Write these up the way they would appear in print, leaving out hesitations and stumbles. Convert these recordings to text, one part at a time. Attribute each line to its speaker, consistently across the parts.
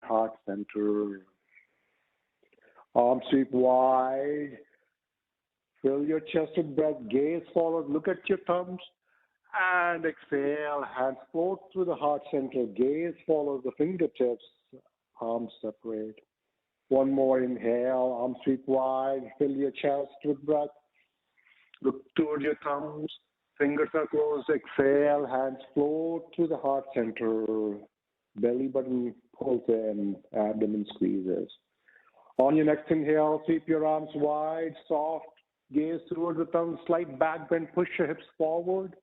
Speaker 1: heart center. Arms sweep wide. Fill your chest with breath. Gaze forward. Look at your thumbs. And exhale. Hands float through the heart center. Gaze follows the fingertips. Arms separate. One more inhale. Arms sweep wide. Fill your chest with breath. Look toward your thumbs. Fingers are closed. Exhale. Hands float through the heart center. Belly button pulls in. Abdomen squeezes. On your next inhale, sweep your arms wide, soft. Gaze towards the thumbs. Slight back bend. Push your hips forward.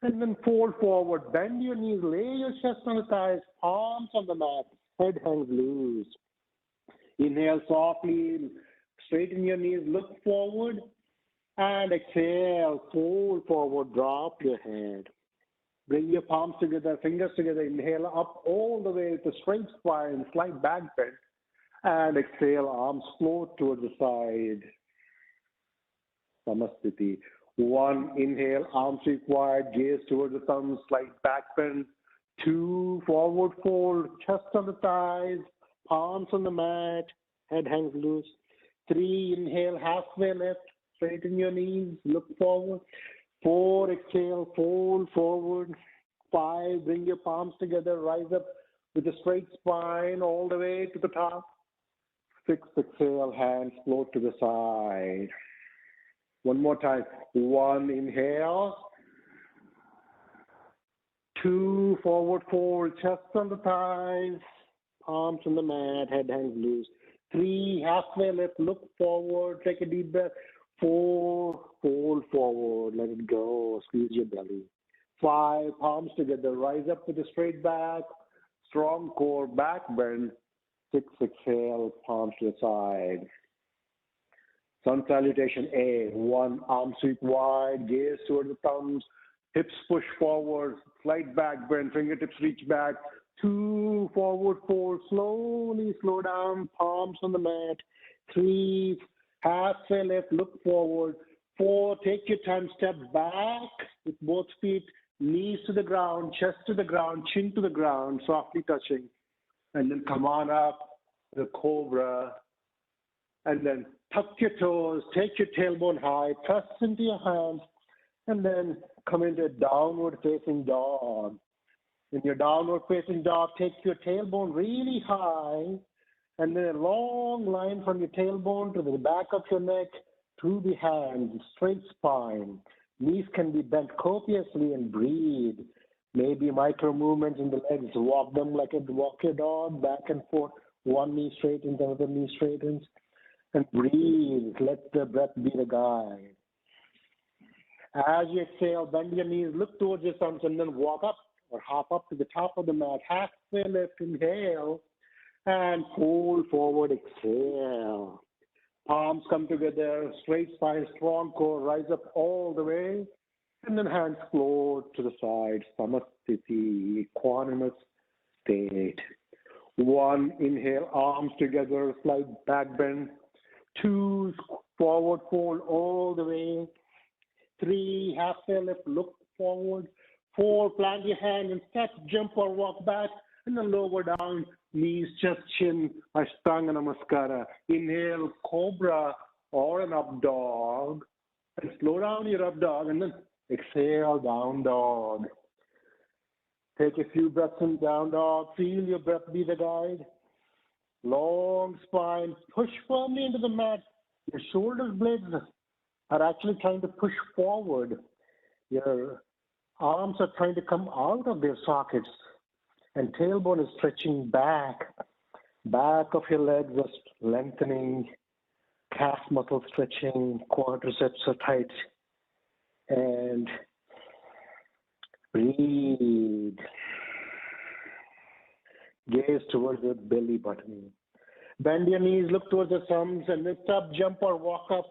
Speaker 1: And then fold forward. Bend your knees. Lay your chest on the thighs. Palms on the mat. Head hangs loose. Inhale softly. Straighten your knees. Look forward. And exhale, fold forward, drop your head. Bring your palms together, fingers together. Inhale up all the way to straight spine, slight back bend. And exhale, arms float towards the side. Samasthiti. One, inhale, arms sweep wide, gaze towards the thumbs, slight back bend. Two, forward fold, chest on the thighs, palms on the mat, head hangs loose. Three, inhale, halfway lift. Straighten your knees, look forward. Four, exhale, fold forward. Five, bring your palms together, rise up with a straight spine all the way to the top. Six, exhale, hands float to the side. One more time. One, inhale. Two, forward fold, chest on the thighs, palms on the mat, head hangs loose. Three, halfway lift, look forward, take a deep breath. Four, fold forward, let it go, squeeze your belly. Five, palms together, rise up with a straight back, strong core, back bend. Six, exhale, palms to the side. Sun salutation A. One, arm sweep wide, gaze toward the thumbs, hips push forward, slight back bend, fingertips reach back. Two, forward fold, slowly slow down, palms on the mat. Three, halfway lift, look forward. Four, take your time, step back with both feet, knees to the ground, chest to the ground, chin to the ground, softly touching. And then come on up, the cobra. And then tuck your toes, take your tailbone high, press into your hands, and then come into downward facing dog. In your downward facing dog, take your tailbone really high, and then a long line from your tailbone to the back of your neck, to the hands, straight spine. Knees can be bent copiously and breathe. Maybe micro movements in the legs, walk them like a walk your dog, back and forth. One knee straightens, the other knee straightens. And breathe. Let the breath be the guide. As you exhale, bend your knees, look towards your thumbs, and then walk up or hop up to the top of the mat. Halfway lift, inhale, and fold forward, exhale. Palms come together, straight spine, strong core, rise up all the way, and then hands float to the side, samasthiti, equanimous state. One, inhale, arms together, slight back bend. Two, forward fold all the way. Three, halfway lift, look forward. Four, plant your hand and step, jump or walk back, and then lower down, knees, chest, chin, Ashtanga Namaskara. Inhale, cobra or an up dog, and slow down your up dog, and then exhale, down dog. Take a few breaths in down dog. Feel your breath be the guide. Long spine. Push firmly into the mat. Your shoulder blades are actually trying to push forward. Your arms are trying to come out of their sockets. And tailbone is stretching back. Back of your legs are lengthening. Calf muscle stretching. Quadriceps are tight. And breathe. Gaze towards the belly button. Bend your knees, look towards the thumbs, and lift up, jump or walk up.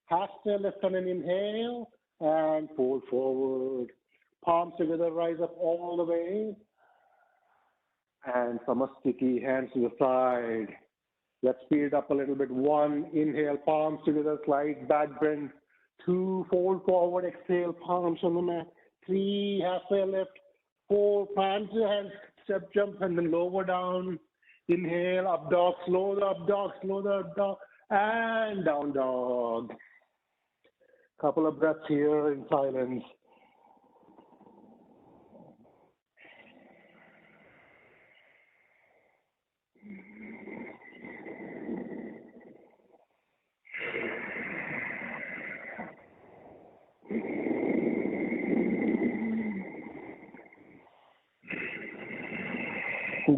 Speaker 1: Halfway lift on an inhale, and fold forward. Palms together, rise up all the way. And samasthiti, hands to the side. Let's speed it up a little bit. One, inhale, palms together, slide, back bend. Two, fold forward, exhale, palms on the mat. Three, halfway lift. Four, plant your hands, step, jump, and then lower down. Inhale, up dog, slow the up dog, slow the up dog, and down dog. Couple of breaths here in silence.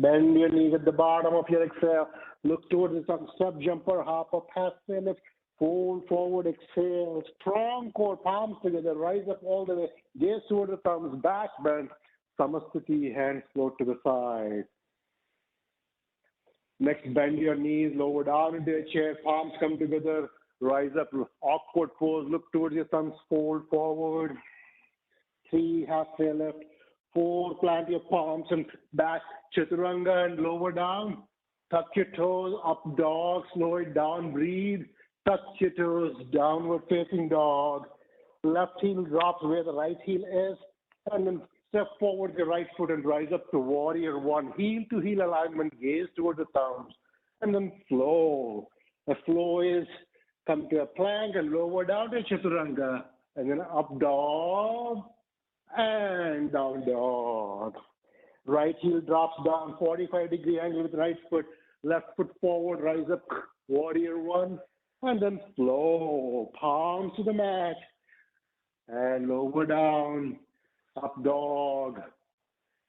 Speaker 1: Bend your knees at the bottom of your exhale. Look towards the top, step, jumper, hop up, half lift, fold forward, exhale. Strong core, palms together, rise up all the way. Gaze toward the thumbs, back bend. Samasthiti, hands float to the side. Next, bend your knees, lower down into a chair, palms come together, rise up, awkward pose, look towards your thumbs, fold forward. 3, halfway lift. 4, plant your palms and back, chaturanga and lower down. Tuck your toes, up dog, slow it down, breathe. Touch your toes, downward facing dog. Left heel drops where the right heel is, and then step forward your right foot and rise up to warrior one. Heel to heel alignment, gaze toward the thumbs, and then flow. The flow is come to a plank and lower down to chaturanga, and then up dog and down dog. Right heel drops down, 45-degree angle with right foot, left foot forward, rise up, warrior one, and then flow, palms to the mat, and lower down, up dog,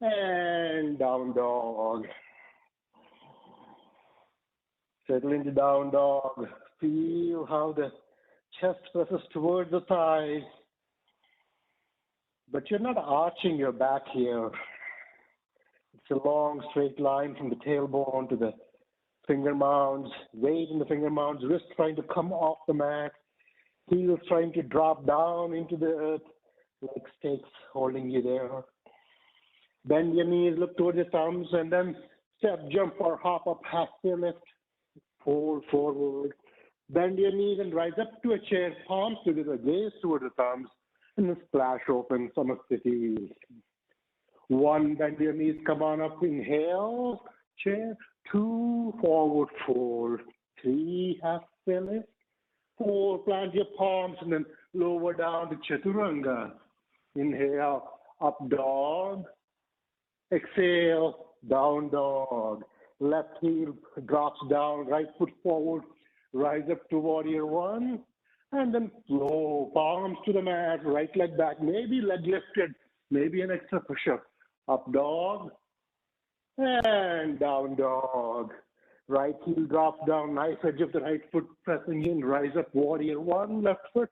Speaker 1: and down dog. Settle into down dog. Feel how the chest presses towards the thighs, but you're not arching your back here. It's a long straight line from the tailbone to the finger mounds, weight in the finger mounds, wrist trying to come off the mat, heels trying to drop down into the earth, like stakes holding you there. Bend your knees, look towards your thumbs, and then step, jump, or hop up, half your lift, fold forward. Bend your knees and rise up to a chair, palms together, gaze toward the thumbs, and then splash open, Samasthiti. 1, bend your knees, come on up, inhale, chair. 2, forward fold. 3, halfway lift. 4, plant your palms and then lower down to chaturanga. Inhale, up dog. Exhale, down dog. Left heel drops down, right foot forward, rise up to warrior one, and then flow, palms to the mat, right leg back, maybe leg lifted, maybe an extra push-up. Up dog, and down dog. Right heel drops down, nice edge of the right foot pressing in, rise up, warrior one, left foot,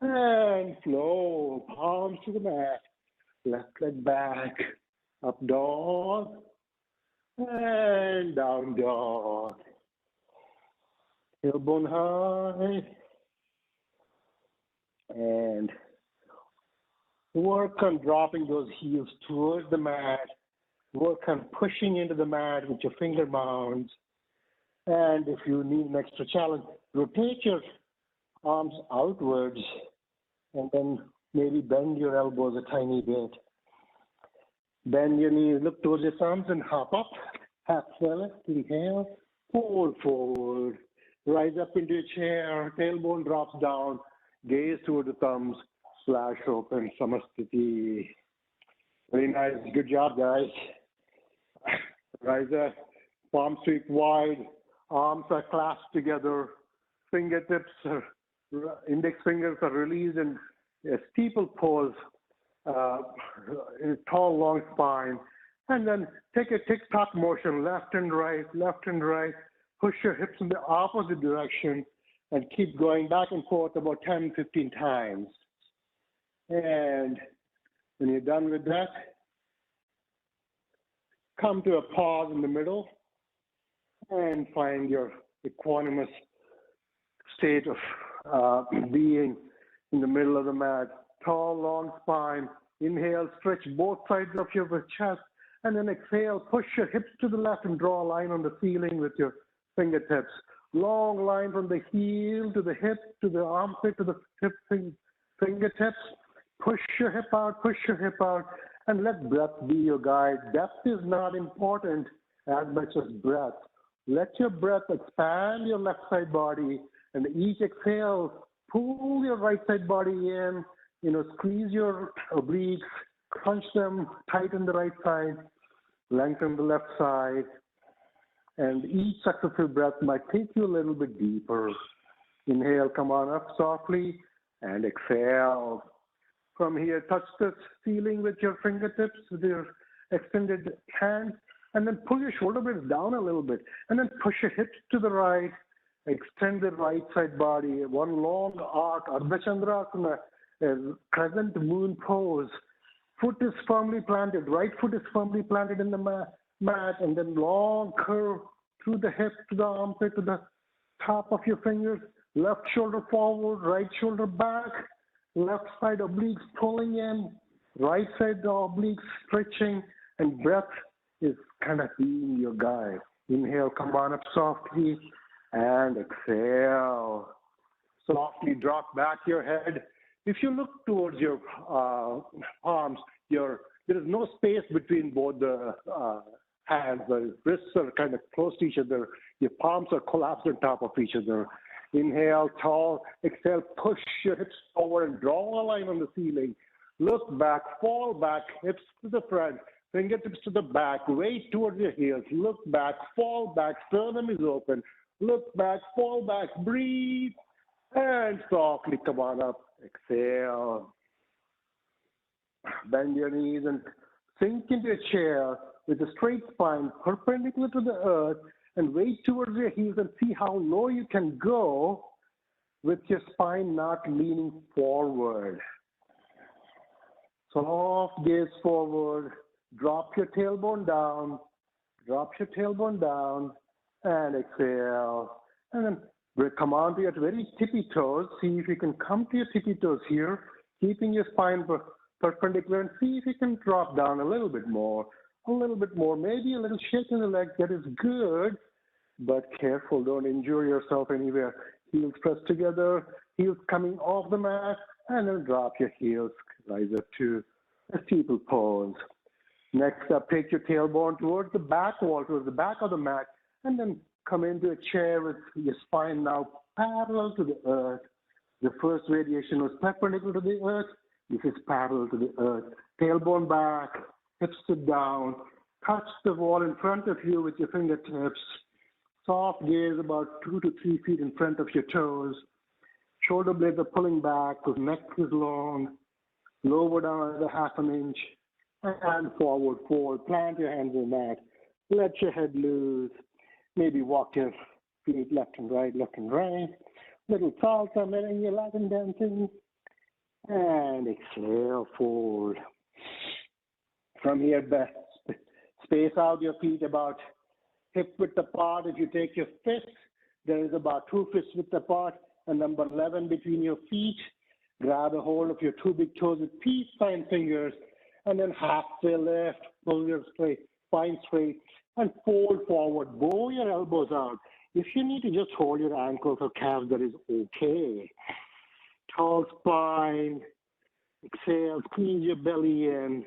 Speaker 1: and flow, palms to the mat, left leg back, up dog, and down dog. Tailbone high, and work on dropping those heels towards the mat. Work on pushing into the mat with your finger mounds. And if you need an extra challenge, rotate your arms outwards and then maybe bend your elbows a tiny bit. Bend your knees, look towards your thumbs and hop up. Half lift, inhale, fold forward. Rise up into a chair, tailbone drops down, gaze toward the thumbs, splash open, Samasthiti. Very nice, good job guys. Rise up, palms sweep wide, arms are clasped together, fingertips, index fingers are released in a steeple pose, in a tall, long spine. And then take a tick-tock motion, left and right, push your hips in the opposite direction and keep going back and forth about 10, 15 times. And when you're done with that, come to a pause in the middle and find your equanimous state of being in the middle of the mat. Tall, long spine. Inhale, stretch both sides of your chest, and then exhale, push your hips to the left and draw a line on the ceiling with your fingertips. Long line from the heel to the hip, to the armpit, to the hip fingertips. Push your hip out, and let breath be your guide. Depth is not important as much as breath. Let your breath expand your left side body, and each exhale, pull your right side body in, squeeze your obliques, crunch them, tighten the right side, lengthen the left side, and each successive breath might take you a little bit deeper. Inhale, come on up softly, and exhale. From here, touch the ceiling with your fingertips, with your extended hand, and then pull your shoulder blades down a little bit, and then push your hips to the right, extend the right side body, one long arc, Ardha Chandrasana, a crescent moon pose. Foot is firmly planted, right foot is firmly planted in the mat, and then long curve through the hip to the armpit to the top of your fingers, left shoulder forward, right shoulder back, left side obliques pulling in, right side obliques stretching, and breath is kind of being your guide. Inhale, come on up softly, and exhale. Softly drop back your head. If you look towards your arms, there is no space between both the hands. The wrists are kind of close to each other. Your palms are collapsed on top of each other. Inhale, tall. Exhale, push your hips forward and draw a line on the ceiling. Look back, fall back, hips to the front, fingertips to the back, weight towards your heels. Look back, fall back, sternum is open. Look back, fall back, breathe, and softly come on up. Exhale. Bend your knees and sink into a chair with a straight spine perpendicular to the earth, and weight towards your heels and see how low you can go with your spine not leaning forward. Soft gaze forward, drop your tailbone down, and exhale. And then come on to your very tippy toes. See if you can come to your tippy toes here, keeping your spine perpendicular, and see if you can drop down a little bit more, maybe a little shake in the leg. That is good, but careful, don't injure yourself anywhere. Heels pressed together, heels coming off the mat, and then drop your heels, rise up to a steeple pose. Next up, take your tailbone towards the back wall, towards the back of the mat, and then come into a chair with your spine now parallel to the earth. The first variation was perpendicular to the earth. This is parallel to the earth. Tailbone back, hips sit down, touch the wall in front of you with your fingertips. Soft gaze about 2 to 3 feet in front of your toes. Shoulder blades are pulling back, the neck is long. Lower down another half an inch. And forward, fold. Plant your hands on the mat. Let your head loose. Maybe walk your feet left and right. Little salsa, merengue, Latin dancing. And exhale, fold. From here, space out your feet about hip width apart. If you take your fists, there is about 2 fists width apart, and number 11 between your feet. Grab a hold of your 2 big toes with peace sign fingers, and then halfway lift, pull your spine straight, and fold forward. Bow your elbows out. If you need to just hold your ankles or calves, that is okay. Tall spine. Exhale, squeeze your belly in.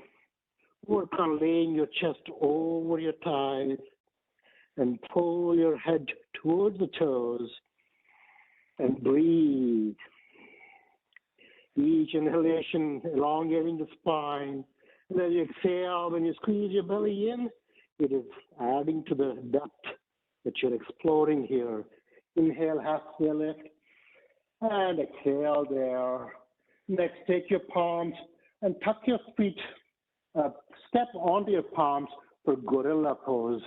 Speaker 1: Work on laying your chest over your thighs and pull your head towards the toes and breathe. Each inhalation elongating the spine. And then you exhale, when you squeeze your belly in, it is adding to the depth that you're exploring here. Inhale, halfway lift, and exhale there. Next, take your palms and tuck your feet, step onto your palms for gorilla pose,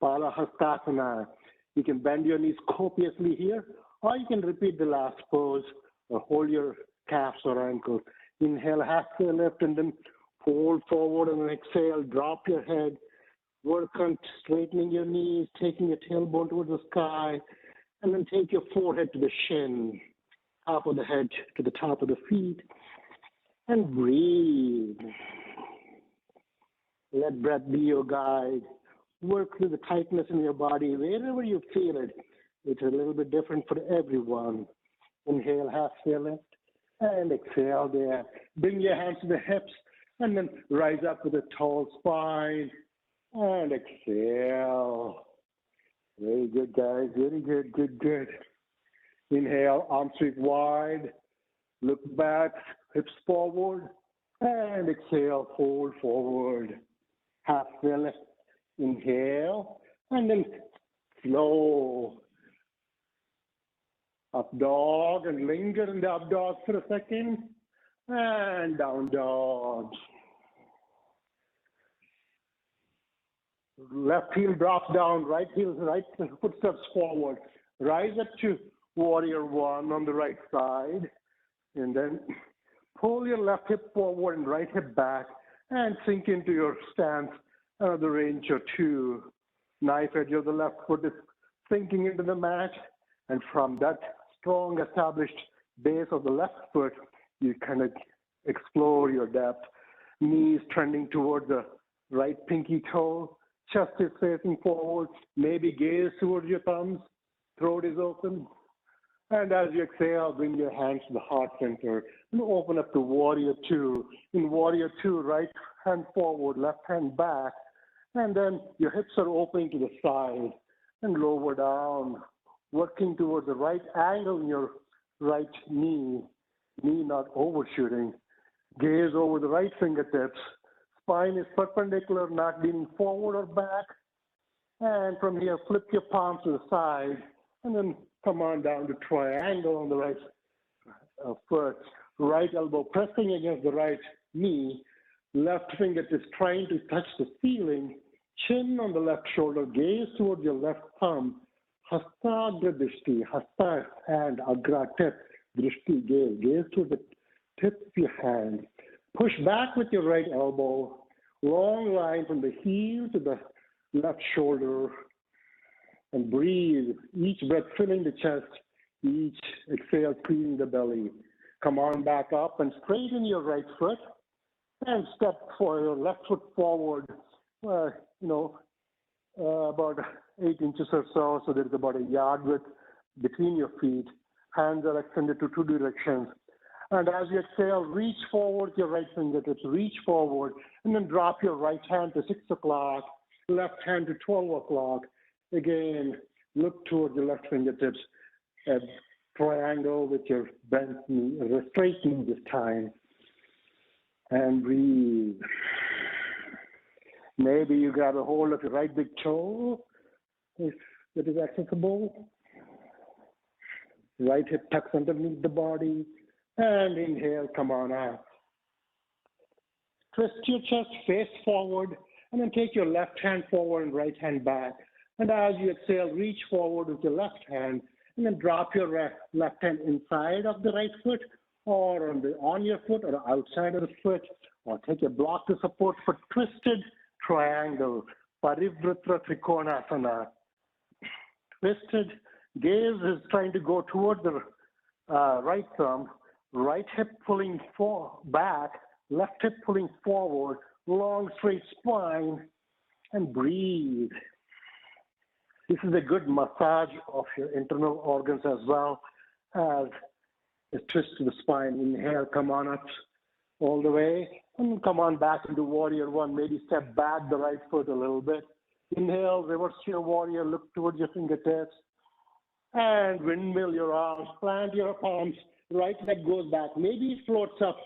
Speaker 1: Palahastasana. You can bend your knees copiously here, or you can repeat the last pose or hold your calves or ankles. Inhale, halfway lift, and then fold forward, and then exhale, drop your head. Work on straightening your knees, taking your tailbone towards the sky, and then take your forehead to the shin, top of the head to the top of the feet, and breathe. Let breath be your guide. Work through the tightness in your body wherever you feel it. It's a little bit different for everyone. Inhale, halfway lift, and exhale there. Bring your hands to the hips, and then rise up with a tall spine. And exhale. Very good, guys. Very good, good, good. Inhale, arms sweep wide. Look back, hips forward. And exhale, fold forward. Halfway lift. Inhale. And then slow. Up dog and linger in the up dog for a second. And down dog. Left heel drops down, right footsteps forward. Rise up to warrior one on the right side. And then pull your left hip forward and right hip back and sink into your stance another inch or two. Knife edge of the left foot is sinking into the mat. And from that strong established base of the left foot, you kind of explore your depth. Knees trending toward the right pinky toe. Chest is facing forward. Maybe gaze towards your thumbs. Throat is open. And as you exhale, bring your hands to the heart center and open up to warrior two. In warrior two, right hand forward, left hand back. And then your hips are opening to the side and lower down, working towards the right angle in your right knee not overshooting. Gaze over the right fingertips. Spine is perpendicular, not leaning forward or back. And from here, flip your palms to the side and then come on down to triangle on the right foot. Right elbow pressing against the right knee. Left fingertips trying to touch the ceiling. Chin on the left shoulder. Gaze towards your left thumb. Hastagra drishti. Hasta hand. Agra tip. Drishti gaze. Gaze to the tip of your hand. Push back with your right elbow. Long line from the heel to the left shoulder. And breathe. Each breath filling the chest. Each exhale cleaning the belly. Come on back up and straighten your right foot. And step for your left foot forward. About 8 inches or so. So there's about a yard width between your feet. Hands are extended to two directions. And as you exhale, reach forward your right fingertips, reach forward, and then drop your right hand to 6 o'clock, left hand to 12 o'clock. Again, look toward your left fingertips at triangle with your bent knee, straight knee this time. And breathe. Maybe you grab a hold of your right big toe, if it is accessible. Right hip tucks underneath the body. And inhale, come on out. Twist your chest, face forward, and then take your left hand forward and right hand back. And as you exhale, reach forward with your left hand, and then drop your left hand inside of the right foot, or on your foot, or outside of the foot, or take a block to support for twisted triangle, Parivritra Trikonasana. Twisted gaze is trying to go toward the right thumb, right hip pulling back, left hip pulling forward, long straight spine, and breathe. This is a good massage of your internal organs as well as a twist to the spine. Inhale, come on up all the way, and come on back into warrior one. Maybe step back the right foot a little bit. Inhale, reverse your warrior, look towards your fingertips, and windmill your arms, plant your palms, right leg goes back, maybe it floats up,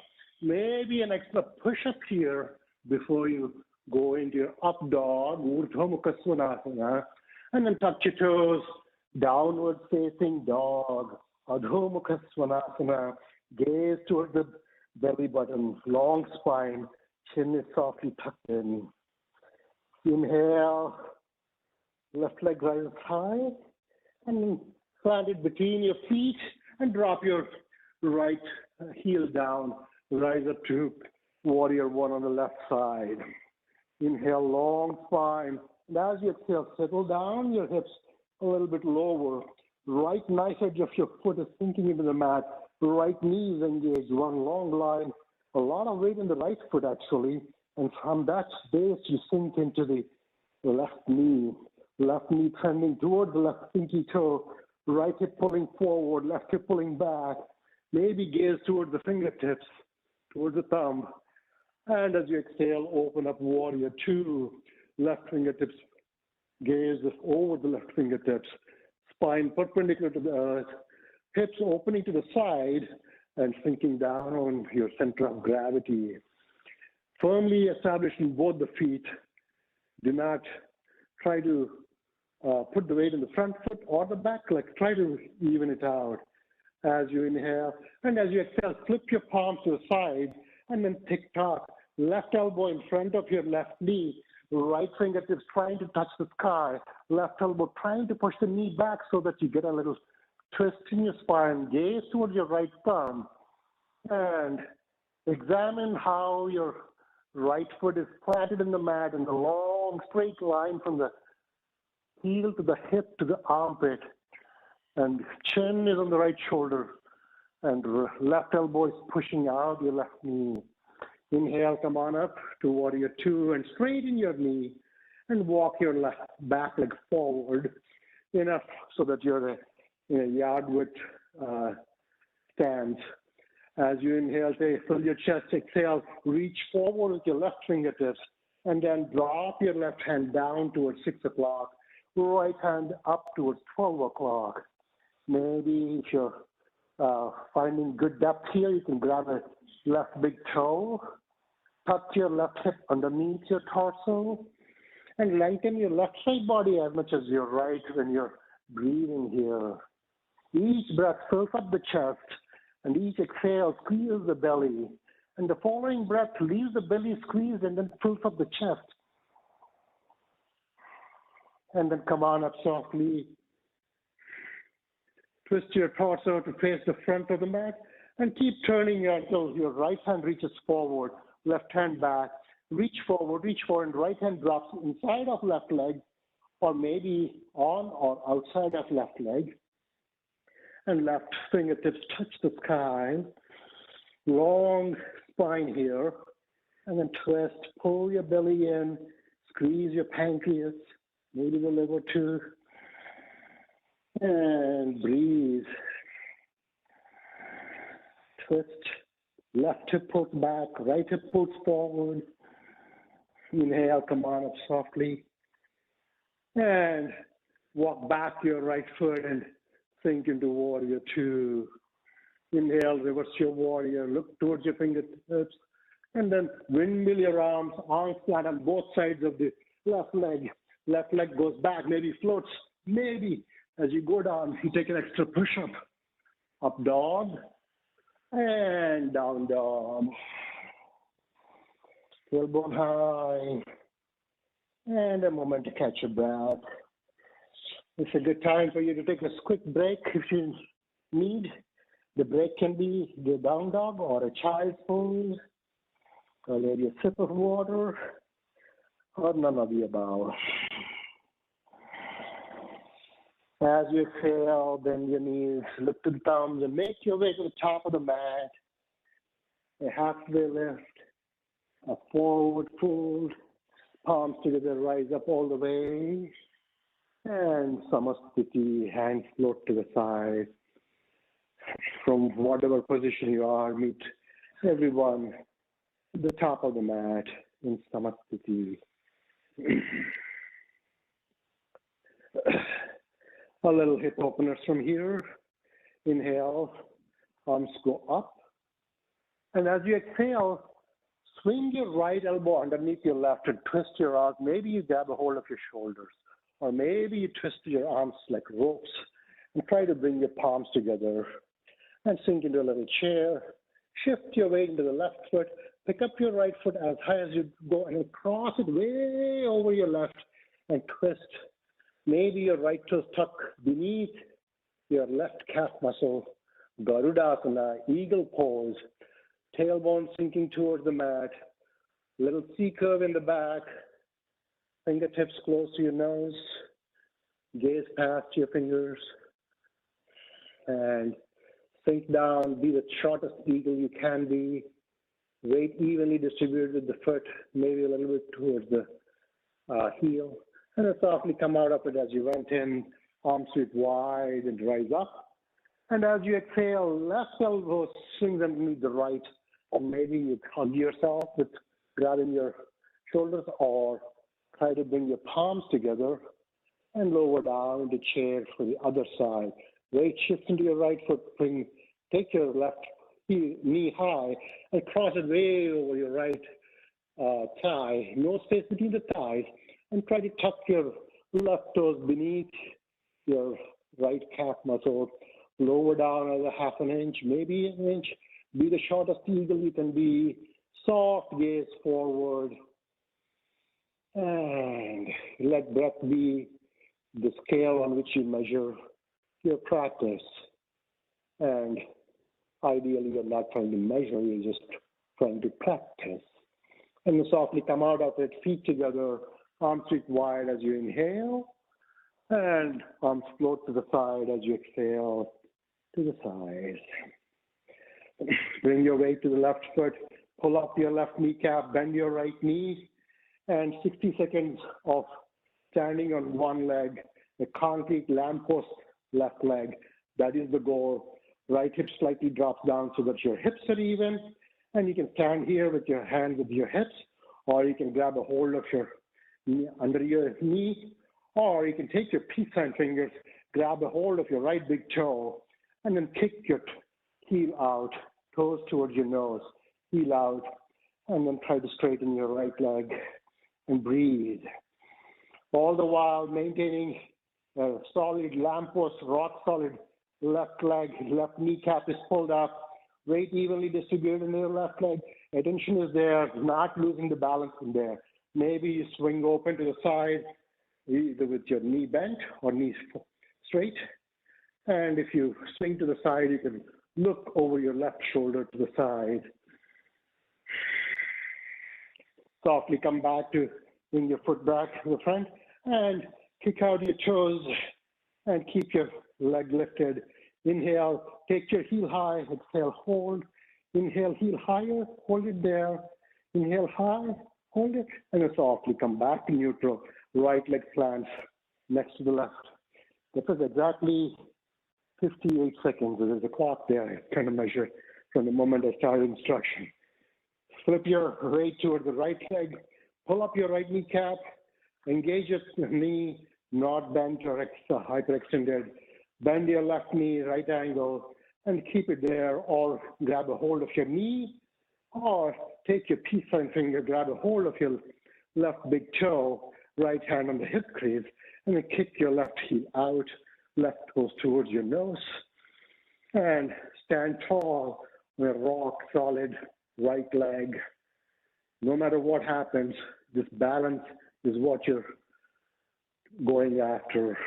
Speaker 1: maybe an extra push up here before you go into your up dog, Urdhva Mukha Svanasana, and then touch your toes, downward facing dog, Adho Mukha Svanasana, gaze towards the belly button, long spine, chin is softly tucked in. Inhale, left leg rises high, and plant it between your feet and drop your right heel down, rise up to warrior one on the left side. Inhale, long spine. And as you exhale, settle down your hips a little bit lower. Right knife edge of your foot is sinking into the mat. Right knee is engaged, one long line. A lot of weight in the right foot, actually. And from that base, you sink into the left knee trending toward the left pinky toe. Right hip pulling forward, left hip pulling back. Maybe gaze toward the fingertips, towards the thumb. And as you exhale, open up warrior two. Left fingertips, gaze over the left fingertips, spine perpendicular to the earth, hips opening to the side and sinking down on your center of gravity. Firmly established in both the feet. Do not try to put the weight in the front foot or the back leg. Try to even it out as you inhale. And as you exhale, flip your palms to the side and then tick-tock. Left elbow in front of your left knee. Right fingertips trying to touch the sky. Left elbow trying to push the knee back so that you get a little twist in your spine. Gaze towards your right thumb. And examine how your right foot is planted in the mat in the long straight line from the heel to the hip to the armpit. And chin is on the right shoulder. And left elbow is pushing out your left knee. Inhale, come on up to warrior two and straighten your knee and walk your left back leg forward enough so that you're in a yard width stance. As you inhale, fill your chest, exhale, reach forward with your left fingertips and then drop your left hand down towards 6 o'clock, right hand up towards 12 o'clock. Maybe if you're finding good depth here, you can grab a left big toe, tuck your left hip underneath your torso, and lengthen your left side body as much as your right when you're breathing here. Each breath fills up the chest, and each exhale squeezes the belly. And the following breath leaves the belly squeezed and then fills up the chest. And then come on up softly. Twist your torso to face the front of the mat and keep turning until your right hand reaches forward, left hand back. Reach forward, and right hand drops inside of left leg or maybe on or outside of left leg. And left fingertips touch the sky. Long spine here. And then twist, pull your belly in, squeeze your pancreas, maybe the liver too. And breathe. Twist. Left hip pulls back, right hip pulls forward. Inhale, come on up softly. And walk back your right foot and sink into warrior two. Inhale, reverse your warrior, look towards your fingertips, and then windmill your arms flat on both sides of the left leg. Left leg goes back, maybe floats, maybe as you go down, you take an extra push-up. Up dog, and down dog. Tailbone high, and a moment to catch your breath. It's a good time for you to take a quick break if you need. The break can be the down dog or a child's pose, or maybe a sip of water, or none of the above. As you exhale, bend your knees, lift the thumbs, and make your way to the top of the mat. A halfway lift, a forward fold, palms together, rise up all the way. And Samasthiti, hands float to the side. From whatever position you are, meet everyone at the top of the mat in Samasthiti. A little hip openers from here. Inhale, arms go up. And as you exhale, swing your right elbow underneath your left and twist your arms. Maybe you grab a hold of your shoulders, or maybe you twist your arms like ropes and try to bring your palms together and sink into a little chair. Shift your weight into the left foot. Pick up your right foot as high as you go and cross it way over your left and twist. Maybe your right toe tuck beneath your left calf muscle. Garudasana, eagle pose. Tailbone sinking towards the mat. Little C curve in the back. Fingertips close to your nose. Gaze past your fingers. And sink down. Be the shortest eagle you can be. Weight evenly distributed with the foot, maybe a little bit towards the heel. And then softly come out of it as you went in, arms sweep wide and rise up. And as you exhale, left elbow swings underneath the right. Or maybe you hug yourself with grabbing your shoulders or Try to bring your palms together and lower down into chair for the other side. Weight shifts into your right foot. Take your left knee high and cross it way over your right thigh. No space between the thighs. And try to tuck your left toes beneath your right calf muscle. Lower down another half an inch, maybe an inch. Be the shortest eagle you can be. Soft gaze forward. And let breath be the scale on which you measure your practice. And ideally, you're not trying to measure, you're just trying to practice. And you softly come out of it, feet together, arms reach wide as you inhale, and arms float to the side as you exhale to the sides. Bring your weight to the left foot, pull up your left kneecap, bend your right knee, and 60 seconds of standing on one leg, a concrete lamppost left leg. That is the goal. Right hip slightly drops down so that your hips are even, and you can stand here with your hand with your hips, or you can grab a hold of your knee under your knee, or you can take your peace sign fingers, grab a hold of your right big toe, and then kick your heel out, toes towards your nose, heel out, and then try to straighten your right leg and breathe. All the while maintaining a solid lamppost, rock solid left leg, left kneecap is pulled up, weight evenly distributed in your left leg. Attention is there, not losing the balance in there. Maybe you swing open to the side, either with your knee bent or knees straight. And if you swing to the side, you can look over your left shoulder to the side. Softly come back to bring your foot back to the front and kick out your toes and keep your leg lifted. Inhale, take your heel high, exhale, hold. Inhale, heel higher, hold it there. Inhale high, hold it, and then softly come back to neutral. Right leg plants next to the left. That was exactly 58 seconds. There's a clock there. I kind of measure from the moment I started instruction. Flip your weight toward the right leg, pull up your right kneecap, engage your knee, not bent or hyperextended. Bend your left knee, right angle, and keep it there, or grab a hold of your knee, or take your peace sign finger, grab a hold of your left big toe, right hand on the hip crease, and then kick your left heel out, left toes towards your nose, and stand tall with a rock solid right leg. No matter what happens, this balance is what you're going after.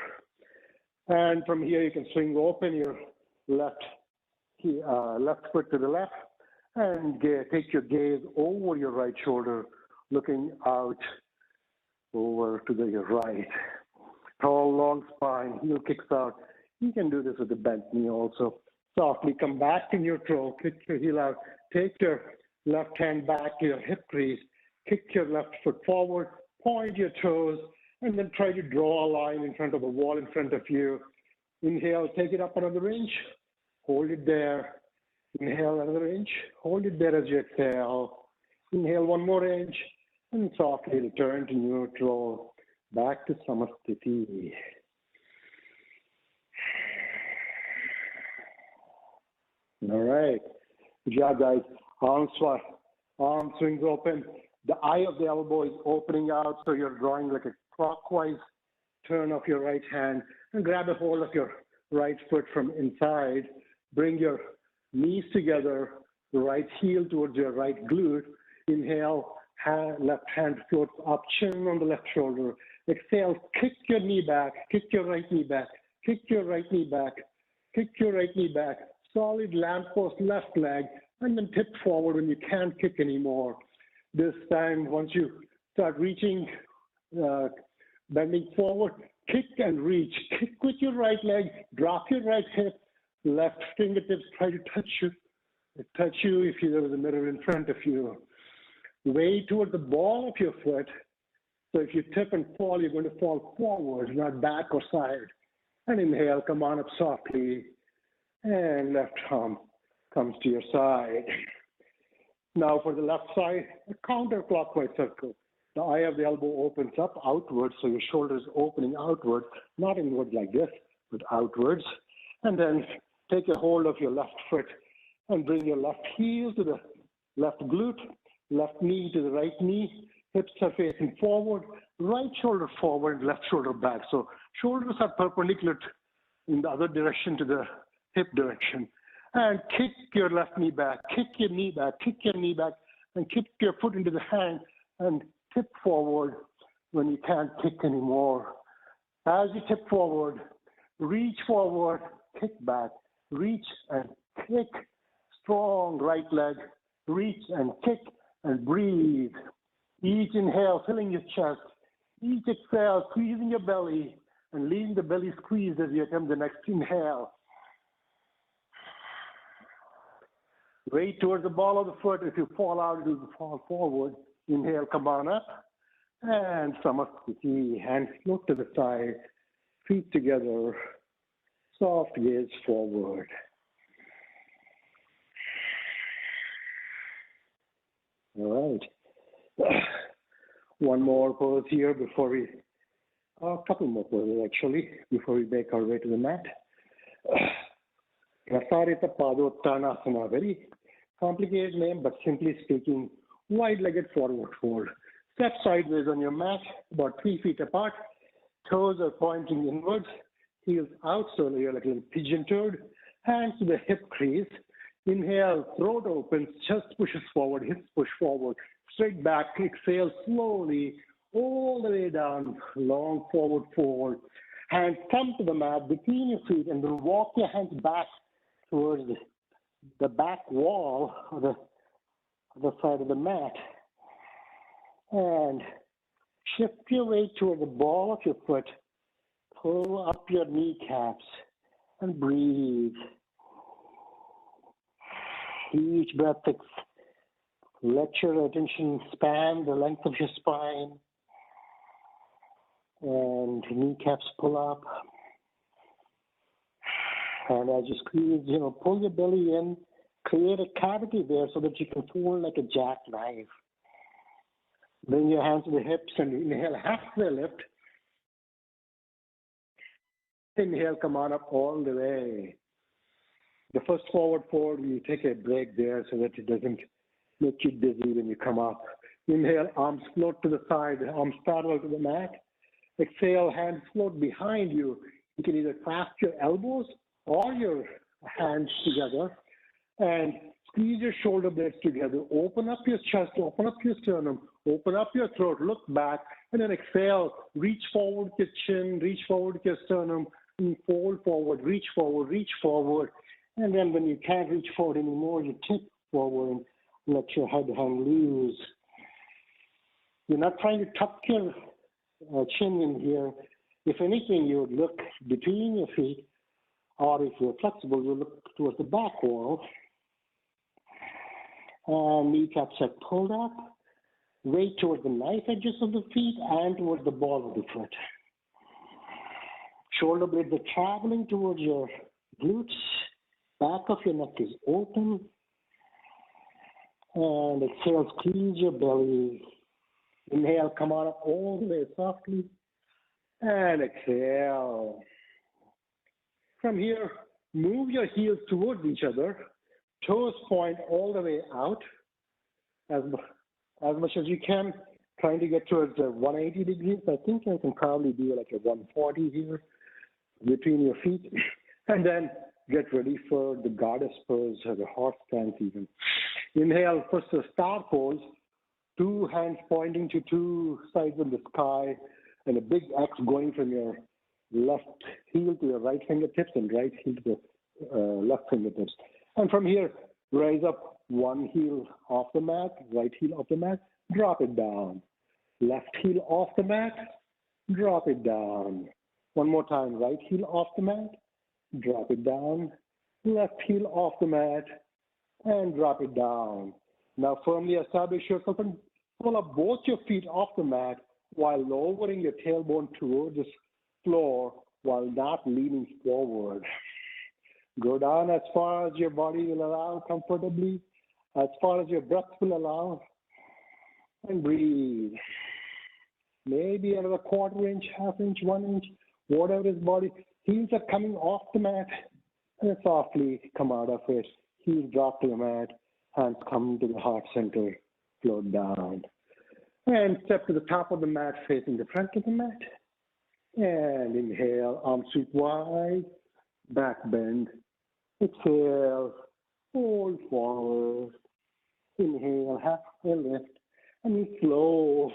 Speaker 1: And from here, you can swing open your left foot to the left and take your gaze over your right shoulder, looking out over to the right. Tall, long spine, heel kicks out. You can do this with the bent knee also. Softly come back to neutral, kick your heel out, take your left hand back to your hip crease, kick your left foot forward, point your toes, and then try to draw a line in front of the wall in front of you. Inhale, take it up another inch, hold it there. Inhale another inch, hold it there as you exhale. Inhale one more inch, and softly return to neutral, back to Samasthiti. All right, good job, guys. Arm swings open. The eye of the elbow is opening out, so you're drawing like a clockwise turn of your right hand, and grab a hold of your right foot from inside. Bring your knees together, the right heel towards your right glute. Inhale, left hand floats up, chin on the left shoulder. Exhale, kick your knee back, kick your right knee back, kick your right knee back, kick your right knee back. Solid lamppost left leg, and then tip forward when you can't kick anymore. This time, once you start reaching, bending forward, kick and reach. Kick with your right leg, drop your right hip, left fingertips try to touch you if there was a mirror in front of you. Weight toward the ball of your foot. So if you tip and fall, you're going to fall forward, not back or side. And inhale, come on up softly. And left arm comes to your side. Now for the left side, a counterclockwise circle. The eye of the elbow opens up outwards, so your shoulder is opening outward, not inward like this, but outwards. And then take a hold of your left foot and bring your left heel to the left glute, left knee to the right knee, hips are facing forward, right shoulder forward, left shoulder back. So shoulders are perpendicular in the other direction to the hip direction. And kick your left knee back, kick your knee back, kick your knee back, and kick your foot into the hand and tip forward when you can't kick anymore. As you tip forward, reach forward, kick back, reach and kick, strong right leg, reach and kick and breathe. Each inhale, filling your chest. Each exhale, squeezing your belly and leaving the belly squeezed as you attempt the next inhale. Weight towards the ball of the foot. If you fall out, you fall forward. Inhale, come on up. And Samasthiti, hands float to the side, feet together, soft gaze forward. All right. One more pose here before we, a couple more poses actually, before we make our way to the mat. Prasarita Padottanasana, very complicated name, but simply speaking, wide-legged forward fold. Step sideways on your mat, about 3 feet apart. Toes are pointing inwards, heels out, so you're like a little pigeon-toed. Hands to the hip crease. Inhale, throat opens, chest pushes forward, hips push forward. Straight back, exhale slowly, all the way down, long forward fold. Hands come to the mat between your feet, and then walk your hands back towards the back wall of the side of the mat. And shift your weight toward the ball of your foot. Pull up your kneecaps and breathe. Each breath, let your attention span the length of your spine. And kneecaps pull up. And as you squeeze, pull your belly in, create a cavity there so that you can fold like a jackknife. Bring your hands to the hips and inhale, halfway lift. Inhale, come on up all the way. The first forward fold, you take a break there so that it doesn't make you dizzy when you come up. Inhale, arms float to the side, arms parallel to the mat. Exhale, hands float behind you. You can either clasp your elbows or your hands together and squeeze your shoulder blades together. Open up your chest, open up your sternum, open up your throat, look back, and then exhale. Reach forward with your chin, reach forward with your sternum, and fold forward, reach forward, reach forward. And then when you can't reach forward anymore, you tip forward and let your head hang loose. You're not trying to tuck your chin in here. If anything, you would look between your feet, or if you're flexible, you look towards the back wall. And kneecaps are pulled up. Weight towards the knife edges of the feet and towards the ball of the foot. Shoulder blades are traveling towards your glutes. Back of your neck is open. And exhale, squeeze your belly. Inhale, come on up all the way softly. And exhale. From here, move your heels towards each other. Toes point all the way out as much as you can, trying to get towards 180 degrees. I think I can probably do like a 140 here between your feet. And then get ready for the goddess pose or the horse stance even. Inhale, first the star pose, 2 hands pointing to 2 sides of the sky, and a big X going from your left heel to your right fingertips and right heel to the left fingertips. And from here, raise up one heel off the mat, right heel off the mat, drop it down. Left heel off the mat, drop it down. One more time, right heel off the mat, drop it down. Left heel off the mat, and drop it down. Now firmly establish yourself and pull up both your feet off the mat while lowering your tailbone towards the floor while not leaning forward. Go down as far as your body will allow comfortably, as far as your breath will allow, and breathe. maybe another quarter inch, half inch, 1 inch, whatever his body. Heels are coming off the mat and softly come out of it. Heels drop to the mat, hands come to the heart center, float down. And step to the top of the mat, facing the front of the mat. And inhale, arms sweep wide, back bend. Exhale, fold forward. Inhale, halfway lift, and you slow.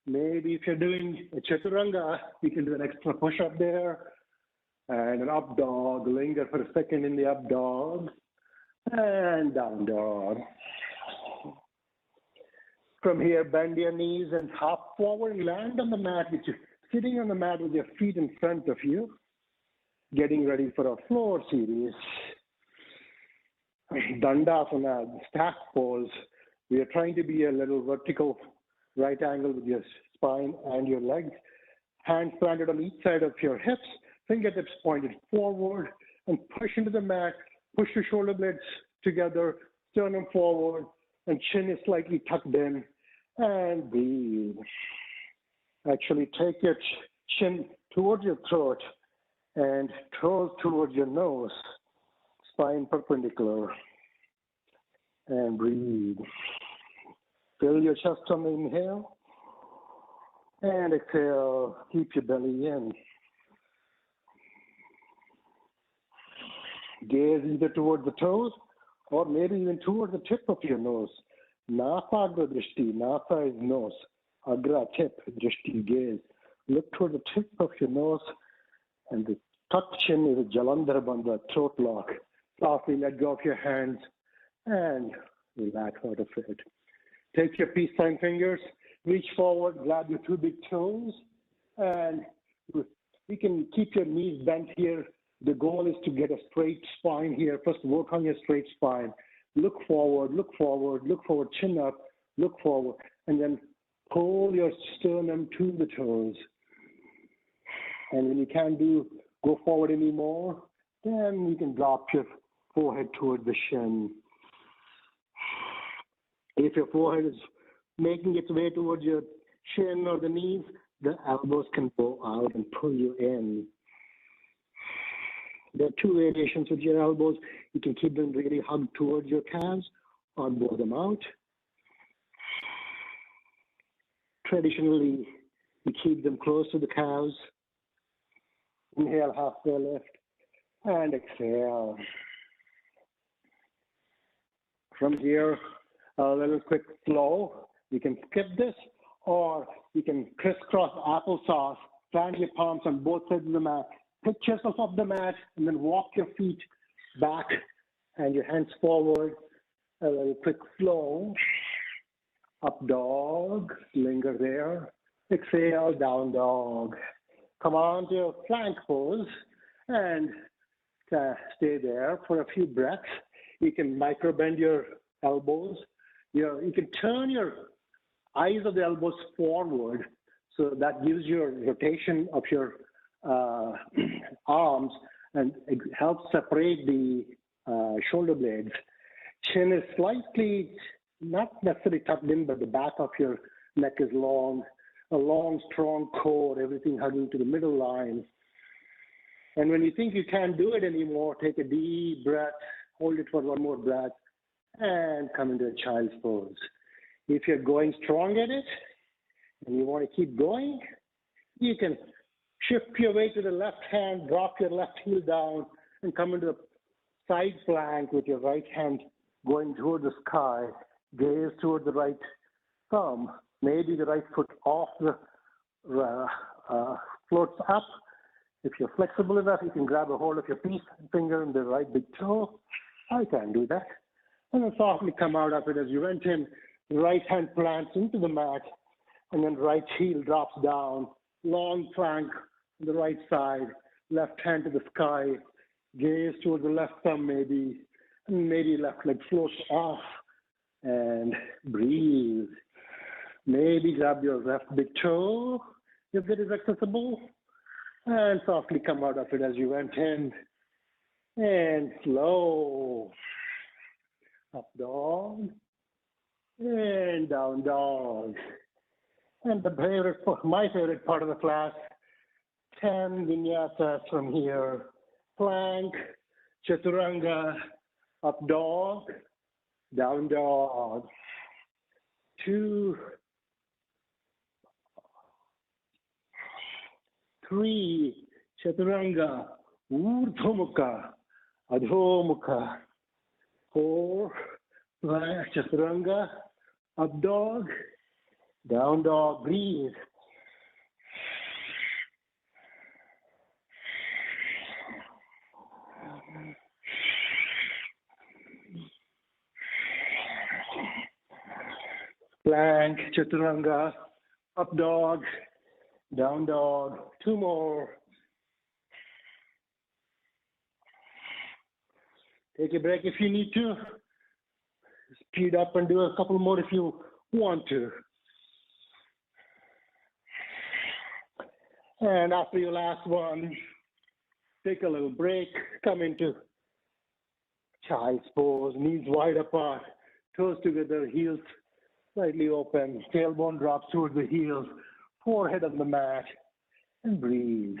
Speaker 1: Maybe if you're doing a chaturanga, you can do an extra push-up there. And an up dog, linger for a second in the up dog. And down dog. From here, bend your knees and hop forward and land on the mat, which is sitting on the mat with your feet in front of you, getting ready for a floor series. Dandasana, stack pose. We are trying to be a little vertical right angle with your spine and your legs. Hands planted on each side of your hips, fingertips pointed forward, and push into the mat. Push your shoulder blades together, sternum forward, and chin is slightly tucked in, and breathe. Actually, take your chin towards your throat and toes towards your nose, spine perpendicular, and breathe. Fill your chest on the inhale, and exhale, keep your belly in. Gaze either towards the toes or maybe even towards the tip of your nose. Nasagra drishti, nasa is nose. Agra tip, drishti, gaze. Look toward the tip of your nose, and the tucked chin is a jalandhar bandha, throat lock. Softly let go of your hands and relax out of it. Take your peace sign fingers, reach forward, grab your two big toes, and you can keep your knees bent here. The goal is to get a straight spine here. First, work on your straight spine. Look forward, look forward, look forward, chin up, look forward, and then pull your sternum to the toes. And when you can't go forward anymore, then you can drop your forehead toward the shin. If your forehead is making its way towards your shin or the knees, the elbows can go out and pull you in. There are two variations with your elbows. You can keep them really hugged towards your calves or blow them out. Traditionally, we keep them close to the calves. Inhale, halfway lift, and exhale. From here, a little quick flow. You can skip this, or you can crisscross applesauce, plant your palms on both sides of the mat, pick yourself off the mat, and then walk your feet back and your hands forward. A little quick flow. Up dog, linger there. Exhale, down dog. Come on to your plank pose and stay there for a few breaths. You can micro bend your elbows. You can turn your eyes of the elbows forward, so that gives you a rotation of your arms and it helps separate the shoulder blades. Chin is slightly, not necessarily tucked in, but the back of your neck is long, a long, strong core, everything hugging to the middle line. And when you think you can't do it anymore, take a deep breath, hold it for one more breath, and come into a child's pose. If you're going strong at it, and you want to keep going, you can shift your weight to the left hand, drop your left heel down, and come into a side plank with your right hand going toward the sky. Gaze toward the right thumb. Maybe the right foot off the floats up. If you're flexible enough, you can grab a hold of your peace finger and the right big toe. I can do that. And then softly come out of it as you went in. Right hand plants into the mat, and then right heel drops down. Long plank on the right side, left hand to the sky. Gaze toward the left thumb maybe, and maybe left leg floats off. And breathe. Maybe grab your left big toe, if that is accessible, and softly come out of it as you went in. And slow. Up dog. And down dog. And my favorite part of the class, 10 vinyasas from here. Plank, chaturanga, up dog, down dog. 2, 3, chaturanga, urdhva adho 4, chaturanga, up dog, down dog, breathe. Plank, chaturanga, up dog, down dog, 2 more. Take a break if you need to. Speed up and do a couple more if you want to. And after your last one, take a little break, come into child's pose, knees wide apart, toes together, heels slightly open, tailbone drops towards the heels, forehead on the mat, and breathe.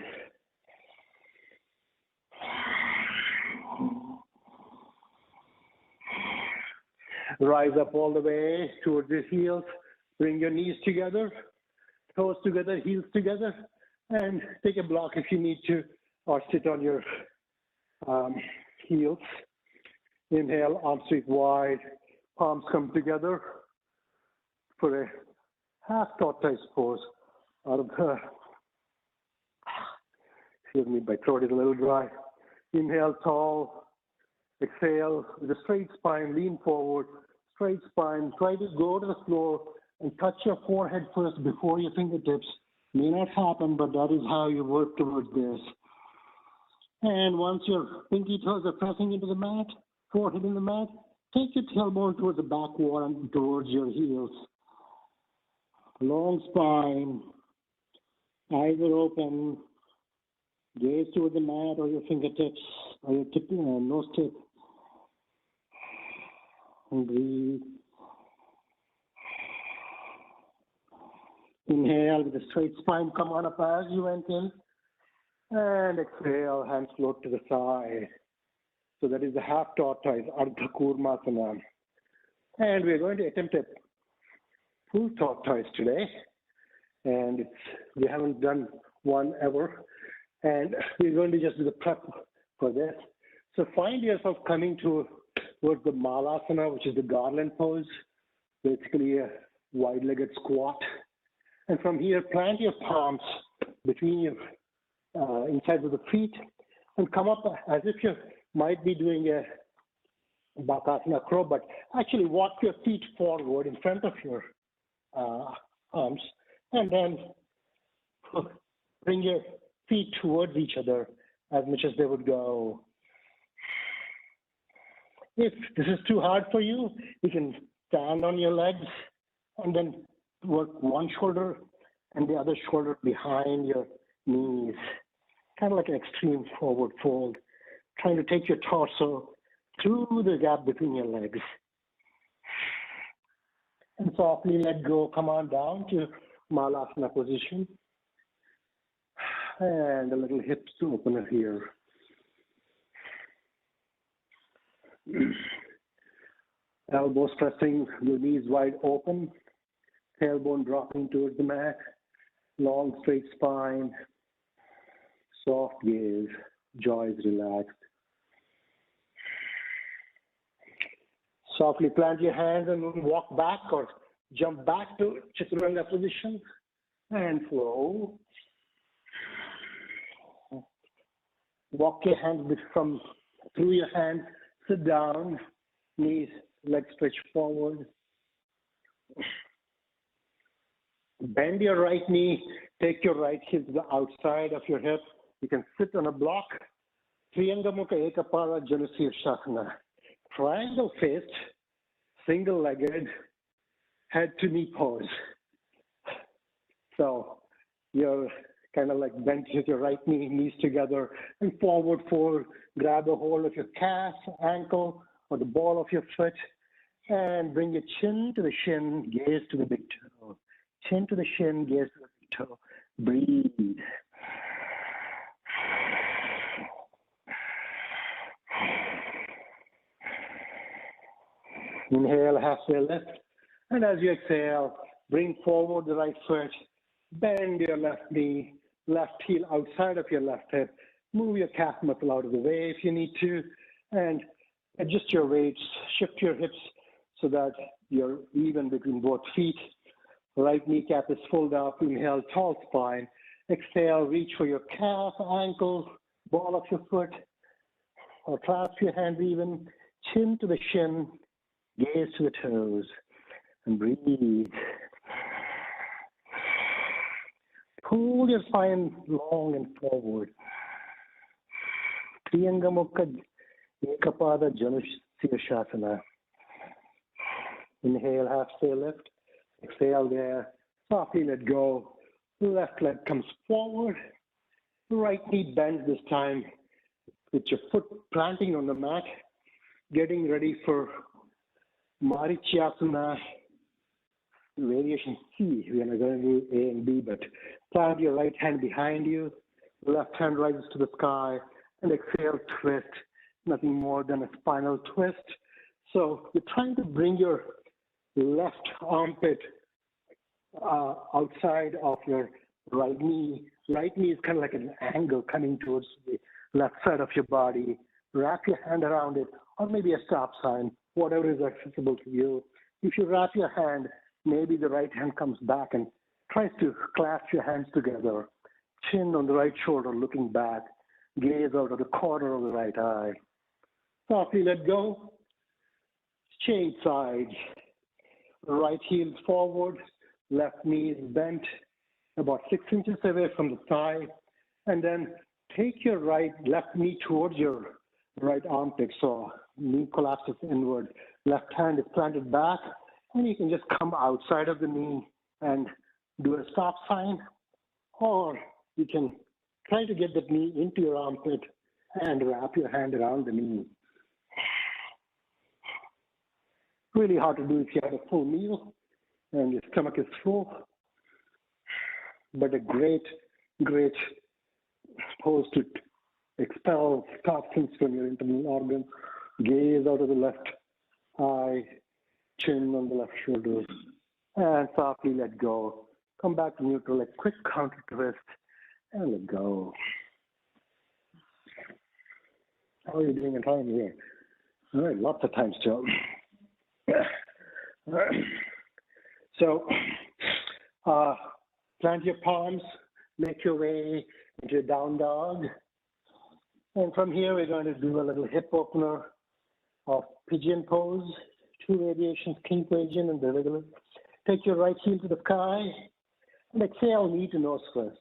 Speaker 1: Rise up all the way towards the heels, bring your knees together, toes together, heels together, and take a block if you need to, or sit on your heels. Inhale, arms sweep wide, palms come together for a half tortoise pose. Out of the, excuse me, my throat is a little dry. Inhale, tall. Exhale, with a straight spine, lean forward, straight spine. Try to go to the floor and touch your forehead first before your fingertips. May not happen, but that is how you work towards this. And once your pinky toes are pressing into the mat, forehead in the mat, take your tailbone towards the back wall and towards your heels. Long spine, eyes are open, gaze toward the mat or your fingertips or your tip, nose tip. And breathe. Inhale with a straight spine, come on up as you went in. And exhale, hands float to the side. So that is the half tortoise, Ardha Kurmasana. And we're going to attempt a full tortoise today. And we haven't done one ever. And we're going to just do the prep for this. So find yourself coming towards the Malasana, which is the garland pose, basically a wide-legged squat. And from here, plant your palms between your insides of the feet and come up as if you might be doing a Bakasana crow, but actually walk your feet forward in front of your arms and then bring your feet towards each other as much as they would go. If this is too hard for you, you can stand on your legs and then work one shoulder and the other shoulder behind your knees, kind of like an extreme forward fold, trying to take your torso through the gap between your legs. And softly let go, come on down to Malasana position. And a little hips opener here. Elbows pressing, your knees wide open, tailbone dropping towards the mat, long straight spine, soft gaze, jaw is relaxed. Softly plant your hands and walk back or jump back to Chaturanga position and flow. Walk your hands through your hands, sit down, knees, legs stretch forward. Bend your right knee, take your right hip to the outside of your hip. You can sit on a block. Triyangamukha Ekapada Janusirsasana. Triangle fist, single-legged, head to knee pose. So you're kind of like bent with your right knee, knees together, and forward fold. Grab a hold of your calf, ankle, or the ball of your foot, and bring your chin to the shin, gaze to the big toe. Chin to the shin, gaze to the toe. Breathe. Inhale, halfway lift. And as you exhale, bring forward the right foot. Bend your left knee, left heel outside of your left hip. Move your calf muscle out of the way if you need to. And adjust your weights, shift your hips so that you're even between both feet. Right kneecap is pulled up. Inhale, tall spine. Exhale, reach for your calf, ankle, ball of your foot, or clasp your hands even. Chin to the shin, gaze to the toes, and breathe. Pull your spine long and forward. Prianga Mukha Ekapada Janushirshasana. Inhale, halfway lift. Exhale there. Softly let go. Left leg comes forward. Right knee bends this time with your foot planting on the mat. Getting ready for Marichyasana. Variation C. We are not going to do A and B, but plant your right hand behind you. Left hand rises to the sky. And exhale, twist. Nothing more than a spinal twist. So you're trying to bring your left armpit outside of your right knee. Right knee is kind of like an angle coming towards the left side of your body. Wrap your hand around it, or maybe a stop sign, whatever is accessible to you. If you wrap your hand, maybe the right hand comes back and tries to clasp your hands together. Chin on the right shoulder, looking back. Gaze out of the corner of the right eye. Softly let go. Change sides. Right heel forward. Left knee is bent about 6 inches away from the thigh. And then take your left knee towards your right armpit. So knee collapses inward. Left hand is planted back. And you can just come outside of the knee and do a stop sign. Or you can try to get the knee into your armpit and wrap your hand around the knee. Really hard to do if you have a full meal and your stomach is full. But a great, great pose to expel toxins from your internal organs. Gaze out of the left eye, chin on the left shoulder, and softly let go. Come back to neutral, a quick counter twist, and let go. How are you doing in time here? All right, lots of time still. All right. So, plant your palms, make your way into a down dog. And from here, we're going to do a little hip opener of pigeon pose, 2 variations, king pigeon and the regular. Take your right heel to the sky and exhale, knee to nose first.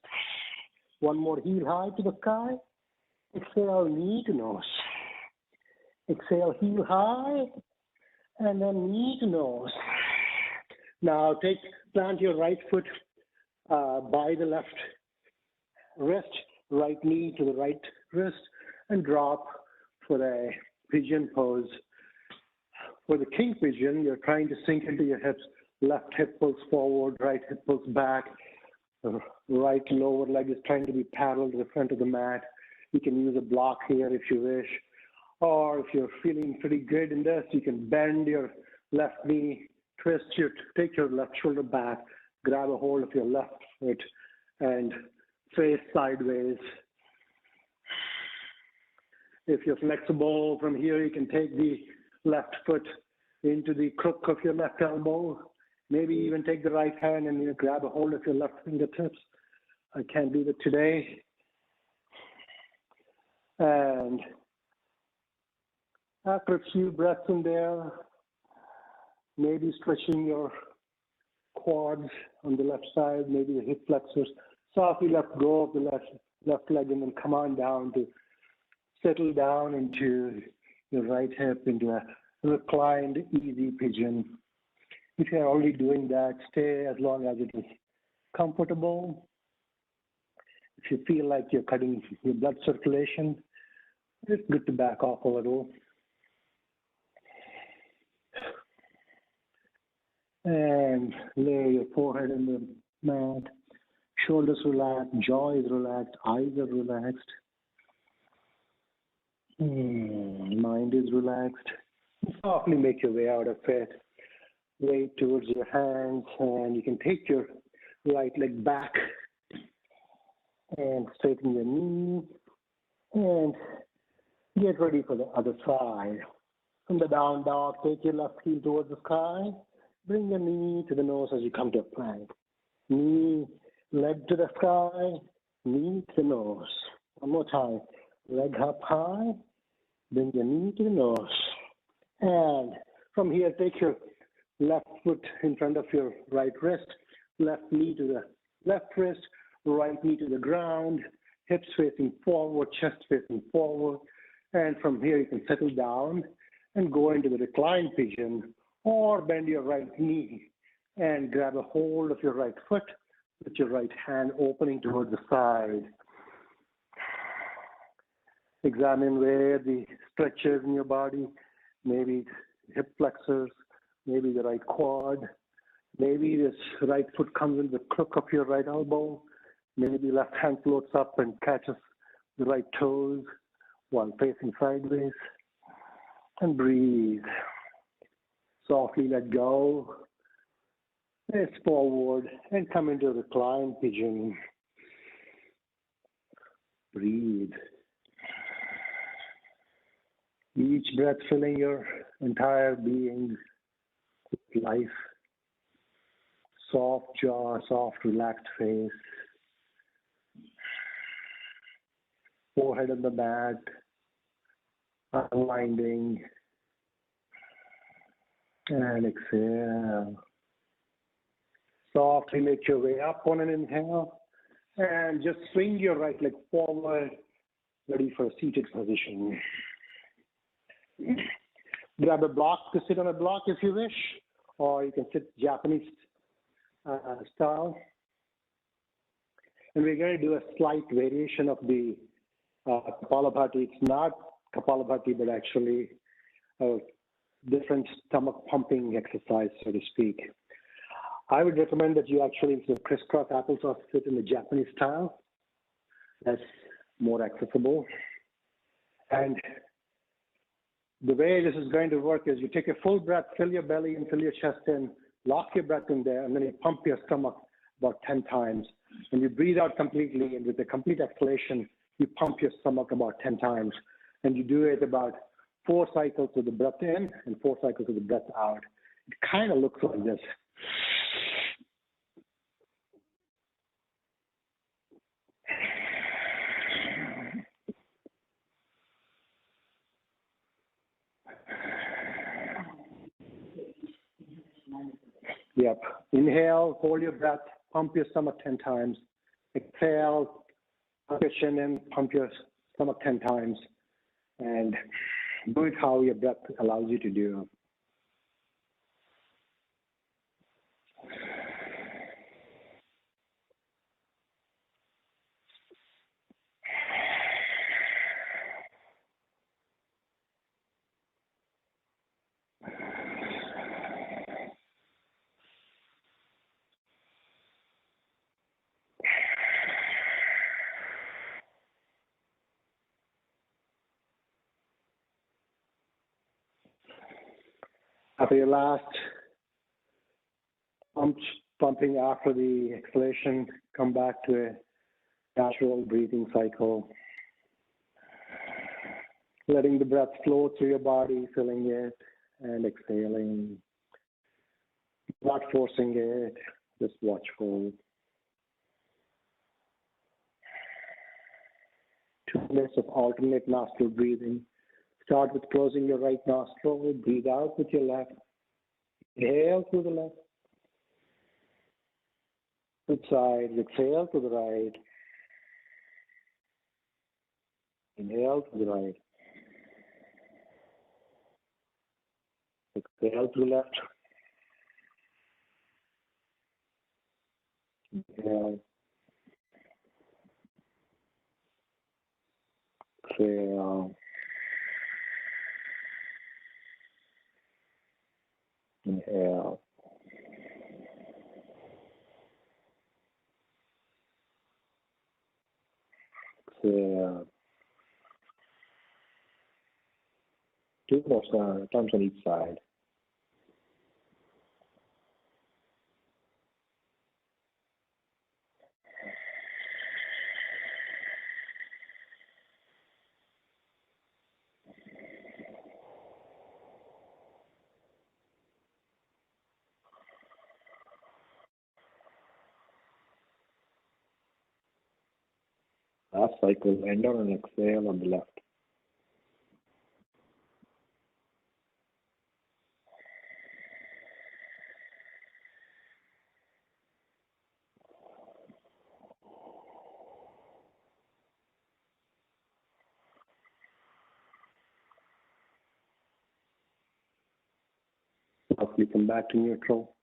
Speaker 1: One more, heel high to the sky. Exhale, knee to nose. Exhale, heel high, and then knee to nose. Now plant your right foot by the left wrist, right knee to the right wrist, and drop for the pigeon pose. For the king pigeon, you're trying to sink into your hips. Left hip pulls forward, right hip pulls back. The right lower leg is trying to be parallel to the front of the mat. You can use a block here if you wish. Or if you're feeling pretty good in this, you can bend your left knee, take your left shoulder back, grab a hold of your left foot, and face sideways. If you're flexible from here, you can take the left foot into the crook of your left elbow. Maybe even take the right hand and grab a hold of your left fingertips. I can't do that today. And after a few breaths in there, maybe stretching your quads on the left side, maybe the hip flexors. Softly let go of the left leg and then come on down to settle down into your right hip into a reclined, easy pigeon. If you're already doing that, stay as long as it is comfortable. If you feel like you're cutting your blood circulation, it's good to back off a little. And lay your forehead in the mat. Shoulders relaxed, jaw is relaxed, eyes are relaxed. Mind is relaxed. Softly make your way out of it. Weight towards your hands, and you can take your right leg back and straighten your knee and get ready for the other side. From the down dog, take your left heel towards the sky. Bring your knee to the nose as you come to a plank. Knee, leg to the sky, knee to the nose. One more time. Leg up high, bring your knee to the nose. And from here, take your left foot in front of your right wrist, left knee to the left wrist, right knee to the ground, hips facing forward, chest facing forward. And from here, you can settle down and go into the reclined pigeon, or bend your right knee and grab a hold of your right foot with your right hand opening towards the side. Examine where the stretches in your body, maybe hip flexors, maybe the right quad, maybe this right foot comes in the crook of your right elbow, maybe left hand floats up and catches the right toes while facing sideways. And breathe. Softly let go. Face forward and come into a reclined pigeon. Breathe. Each breath filling your entire being with life. Soft jaw, soft relaxed face. Forehead on the mat. Unwinding. And exhale. Softly make your way up on an inhale. And just swing your right leg forward, ready for a seated position. Grab a block to sit on a block if you wish, or you can sit Japanese style. And we're going to do a slight variation of the Kapalabhati. It's not Kapalabhati, but actually a different stomach pumping exercise, so to speak. I would recommend that you actually, instead of crisscross applesauce, sit in the Japanese style. That's more accessible. And the way this is going to work is you take a full breath, fill your belly and fill your chest in, lock your breath in there, and then you pump your stomach about 10 times. And you breathe out completely, and with a complete exhalation, you pump your stomach about 10 times. And you do it about 4 cycles with the breath in and 4 cycles with the breath out. It kind of looks like this. Yep. Inhale, hold your breath, pump your stomach 10 times. Exhale, pump your chin in, pump your stomach 10 times. And do it how your breath allows you to do. After your last pumping after the exhalation, come back to a natural breathing cycle. Letting the breath flow through your body, filling it and exhaling. Not forcing it, just watchful. 2 minutes of alternate nostril breathing. Start with closing your right nostril, breathe out with your left. Inhale through the left. Good side, exhale to the right. Inhale to the right. Exhale to the left. Inhale. Exhale. Inhale. Two more times on each side. Last cycle, end on an exhale on the left. Softly come back to neutral.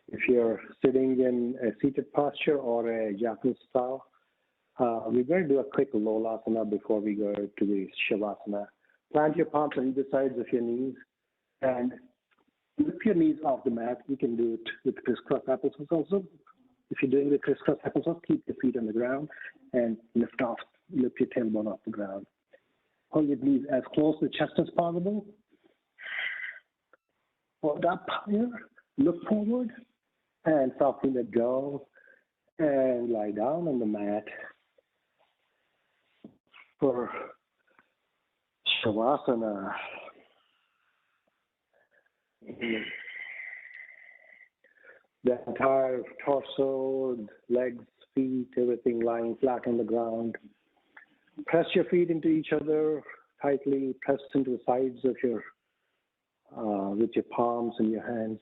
Speaker 1: If you're sitting in a seated posture or a Japanese style, we're going to do a quick Lolasana before we go to the Shavasana. Plant your palms on either sides of your knees and lift your knees off the mat. You can do it with crisscross applesauce also. If you're doing the crisscross applesauce, keep your feet on the ground and lift your tailbone off the ground. Hold your knees as close to the chest as possible. Hold up here, look forward, and softly let go, and lie down on the mat for Shavasana. The entire torso, legs, feet, everything lying flat on the ground. Press your feet into each other tightly, press into the sides of with your palms and your hands.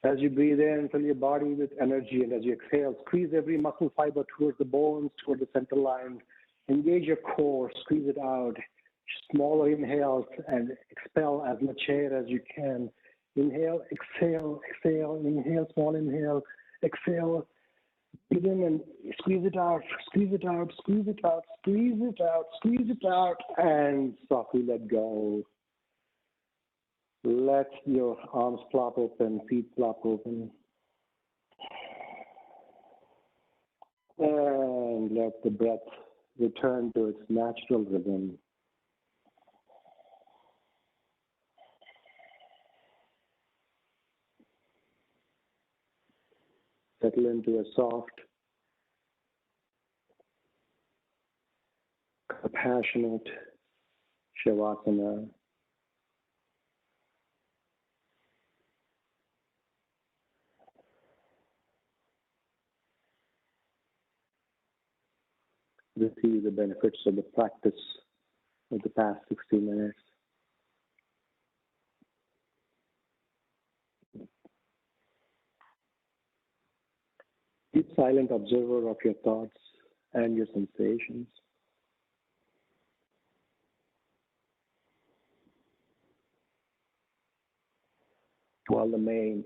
Speaker 1: As you breathe in, fill your body with energy, and as you exhale, squeeze every muscle fiber towards the bones, toward the center line. Engage your core, squeeze it out. Smaller inhales and expel as much air as you can. Inhale, exhale, exhale, inhale, small inhale, exhale. Breathe in and squeeze it out, squeeze it out, squeeze it out, squeeze it out, squeeze it out, and softly let go. Let your arms flop open, feet flop open. And let the breath return to its natural rhythm. Settle into a soft, compassionate Shavasana. Receive the benefits of the practice of the past 60 minutes. Be a silent observer of your thoughts and your sensations. While the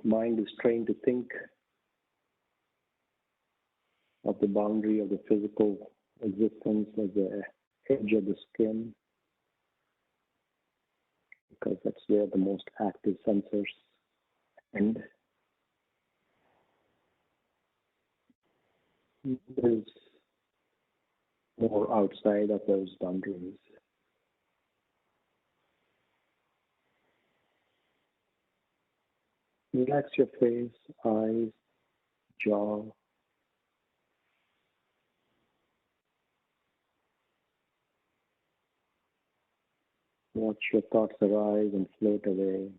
Speaker 1: mind is trained to think of the boundary of the physical existence as the edge of the skin, because that's where the most active sensors end. There's more outside of those boundaries. Relax your face, eyes, jaw. Watch your thoughts arise and float away.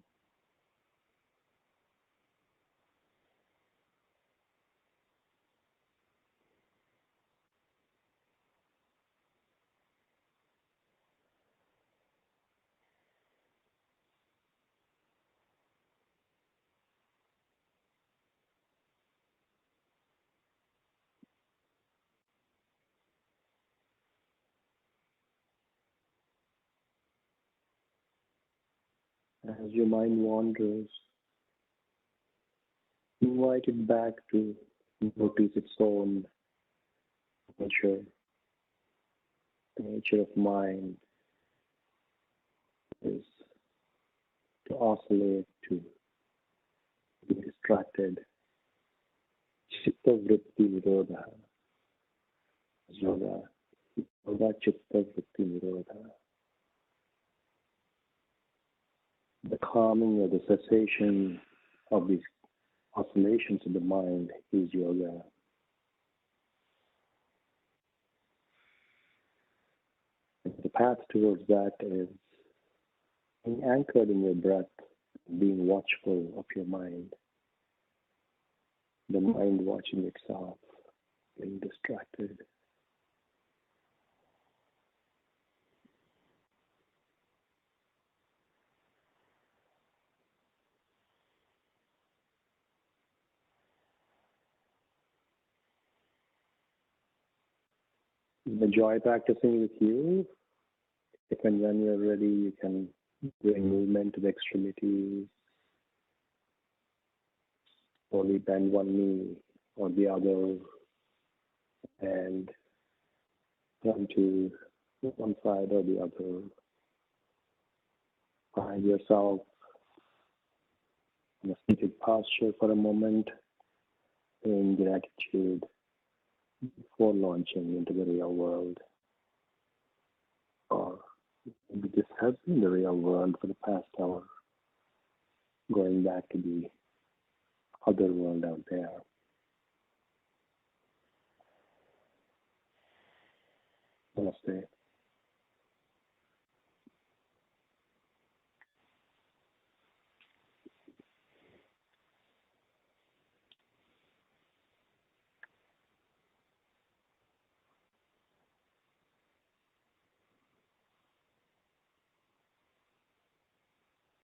Speaker 1: As your mind wanders, invite it back to notice its own nature. The nature of mind is to oscillate, to be distracted. Chitta vritti nirodha. Yoga. Yoga chitta vritti nirodha. calming or the cessation of these oscillations of the mind is yoga. And the path towards that is being anchored in your breath, being watchful of your mind, the mind watching itself, being distracted. Enjoy practicing with you. If and when you're ready, you can bring movement to the extremities, slowly bend one knee or the other, and turn to one side or the other. Find yourself in a seated posture for a moment, in gratitude before launching into the real world. Or maybe this has been the real world for the past hour, going back to the other world out there. Namaste.